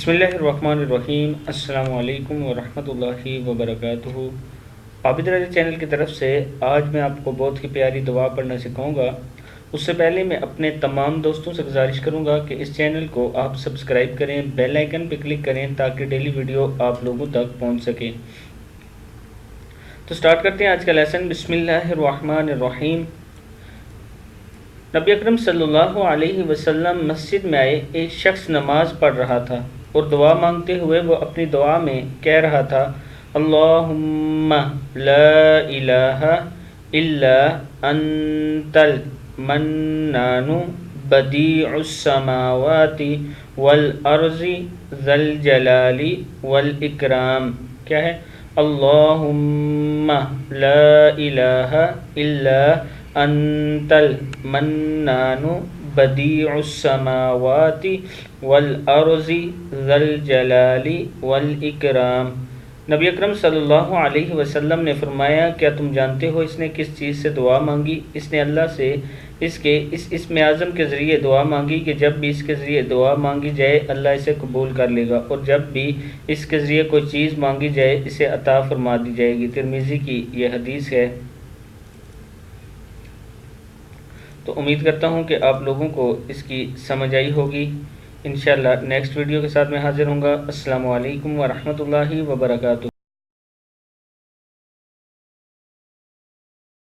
بسم اللہ الرحمن الرحیم۔ السلام علیکم ورحمۃ اللہ وبرکاتہ۔ عابد رضا چینل کی طرف سے آج میں آپ کو بہت ہی پیاری دعا پڑھنا سکھاؤں گا۔ اس سے پہلے میں اپنے تمام دوستوں سے گزارش کروں گا کہ اس چینل کو آپ سبسکرائب کریں، بیل آئیکن پہ کلک کریں تاکہ ڈیلی ویڈیو آپ لوگوں تک پہنچ سکے۔ تو سٹارٹ کرتے ہیں آج کا لیسن۔ بسم اللہ الرحمن الرحیم۔ نبی اکرم صلی اللہ علیہ وسلم مسجد میں آئے۔ ایک شخص نماز پڑھ رہا تھا اور دعا مانگتے ہوئے وہ اپنی دعا میں کہہ رہا تھا، اللہم لا الہ الا انت المنان بدیع السماوات والارض ذی الجلال والاکرام۔ کیا ہے؟ اللہم لا الہ الا انت المنان بدیع السماوات والارض ذی الجلال والاکرام۔ نبی اکرم صلی اللہ علیہ وسلم نے فرمایا، کیا تم جانتے ہو اس نے کس چیز سے دعا مانگی؟ اس نے اللہ سے اس اسم اعظم کے ذریعے دعا مانگی کہ جب بھی اس کے ذریعے دعا مانگی جائے اللہ اسے قبول کر لے گا، اور جب بھی اس کے ذریعے کوئی چیز مانگی جائے اسے عطا فرما دی جائے گی۔ ترمذی کی یہ حدیث ہے۔ تو امید کرتا ہوں کہ آپ لوگوں کو اس کی سمجھ آئی ہوگی۔ انشاءاللہ نیکسٹ ویڈیو کے ساتھ میں حاضر ہوں گا۔ السلام علیکم ورحمۃ اللہ وبرکاتہ۔